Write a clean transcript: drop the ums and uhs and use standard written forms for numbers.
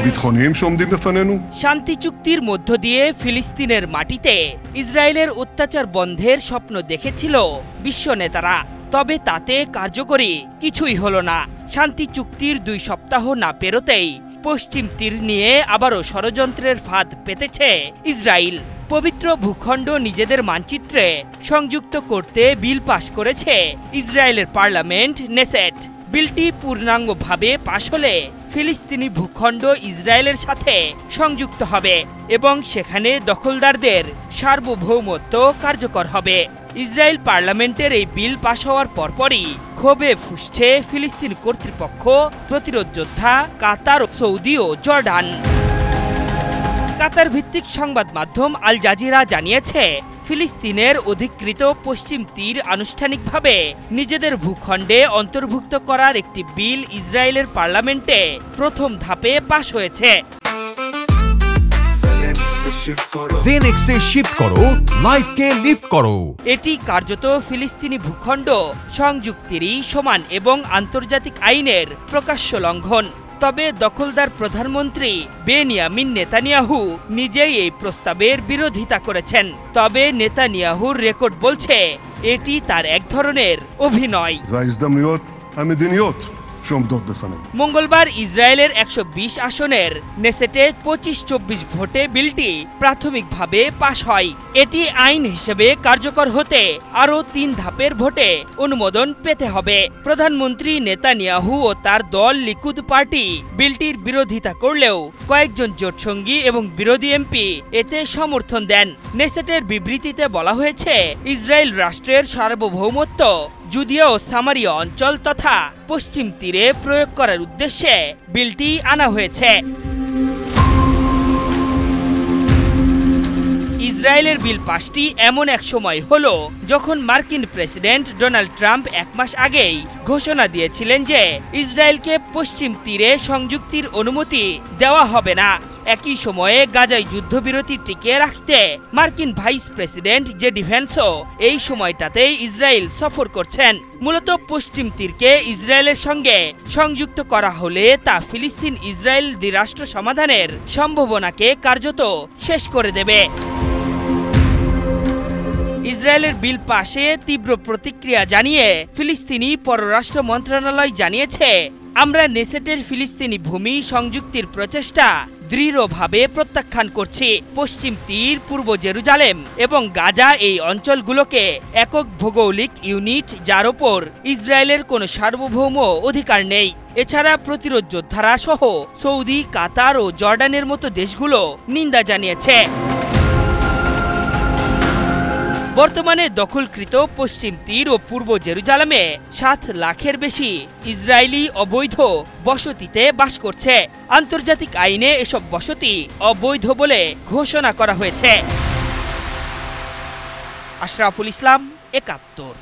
ביטחוניים שעומדים בפנינו শান্তি চুক্তির মধ্য দিয়ে ফিলিস্তিনের মাটিতে ইসরায়েলের অত্যাচার বন্ধের স্বপ্ন দেখেছিল বিশ্ব নেতারা। তবে তাতে কার্যকরী কিছুই হলো না। শান্তি চুক্তির 2 সপ্তাহ না পেরোতেই পশ্চিম তীর নিয়ে আবারও ষড়যন্ত্রের ফাঁদ পেতেছে ইসরায়েল। পবিত্র ভূখণ্ড নিজেদের মানচিত্রে সংযুক্ত করতে বিল পাশ করেছে ইসরায়েলের পার্লামেন্ট নেসেট। বিলটি পূর্ণাঙ্গভাবে পাশ হলে ফিলিস্তিনি ভূখণ্ড ইসরায়েলের সাথে সংযুক্ত হবে এবং সেখানে দখলদারদের সার্বভৌমত্ব কার্যকর হবে। ইসরায়েল পার্লামেন্টের এই বিল পাশ হওয়ার পরপরই ক্ষোভে ফুঁসছে ফিলিস্তিন কর্তৃপক্ষ, প্রতিরোধ যোদ্ধা কাতার, সৌদি ও জর্ডান। কাতার ভিত্তিক সংবাদ মাধ্যম আল জাজিরা জানিয়েছে, ফিলিস্তিনের অধিকৃত পশ্চিম তীর আনুষ্ঠানিকভাবে নিজেদের ভূখণ্ডে অন্তর্ভুক্ত করার একটি বিল ইসরায়েলের পার্লামেন্টে প্রথম ধাপে পাশ হয়েছে। জেনেক্সে শিফট করো, লাইফকে লিফট করো। এটি কার্যত ফিলিস্তিনি ভূখণ্ড সংযুক্তিরই সমান এবং আন্তর্জাতিক আইনের প্রকাশ্য লঙ্ঘন। তবে দখলদার প্রধানমন্ত্রী বেনিয়ামিন নেতানিয়াহু নিজেই এই প্রস্তাবের বিরোধিতা করেছেন। তবে নেতানিয়াহুর রেকর্ড বলছে এটি তার এক ধরনের অভিনয়। মঙ্গলবার ইসরায়েলের 120 আসনের নেসেটে 25-24 ভোটে বিলটি প্রাথমিকভাবে পাশ হয়। এটি আইন হিসেবে কার্যকর হতে আরও 3 ধাপের ভোটে অনুমোদন পেতে হবে। প্রধানমন্ত্রী নেতানিয়াহু ও তার দল লিকুদ পার্টি বিলটির বিরোধিতা করলেও কয়েকজন জোটসঙ্গী এবং বিরোধী এমপি এতে সমর্থন দেন। নেসেটের বিবৃতিতে বলা হয়েছে, ইসরায়েল রাষ্ট্রের সার্বভৌমত্ব জুদিয়া ও সামারিয়া অঞ্চল তথা পশ্চিম তীরে প্রয়োগ করার উদ্দেশ্যে বিলটি আনা হয়েছে। ইসরায়েলের বিল পাশটি এমন এক সময় হলো যখন মার্কিন প্রেসিডেন্ট ডোনাল্ড ট্রাম্প 1 মাস আগেই ঘোষণা দিয়েছিলেন যে ইসরায়েলকে পশ্চিম তীরে সংযুক্তির অনুমতি দেওয়া হবে না। একই সময়ে গাজায় যুদ্ধবিরতি টিকিয়ে রাখতে মার্কিন ভাইস প্রেসিডেন্ট জেডি ভ্যান্সও এই সময়টাতেই ইসরায়েল সফর করছেন। মূলত পশ্চিম তীরকে ইসরায়েলের সঙ্গে সংযুক্ত করা হলে তা ফিলিস্তিন ইসরায়েল দ্বিরাষ্ট্র সমাধানের সম্ভাবনাকে কার্যত শেষ করে দেবে। ইসরায়েলের বিল পাশে তীব্র প্রতিক্রিয়া জানিয়ে ফিলিস্তিনি পররাষ্ট্র মন্ত্রণালয় জানিয়েছে, আমরা নেসেটের ফিলিস্তিনি ভূমি সংযুক্তির প্রচেষ্টা দৃঢ়ভাবে প্রত্যাখ্যান করছি। পশ্চিম তীর, পূর্ব জেরুজালেম এবং গাজা এই অঞ্চলগুলোকে একক ভৌগোলিক ইউনিট যার ওপর ইসরায়েলের কোনো সার্বভৌম অধিকার নেই। এছাড়া প্রতিরোধ যোদ্ধারা সহ সৌদি, কাতার ও জর্ডানের মতো দেশগুলো নিন্দা জানিয়েছে। বর্তমানে দখলকৃত পশ্চিম তীর ও পূর্ব জেরুজালেমে 7 লাখের বেশি ইসরায়েলি অবৈধ বসতিতে বাস করছে। আন্তর্জাতিক আইনে এসব বসতি অবৈধ বলে ঘোষণা করা হয়েছে। আশরাফুল ইসলাম, 71।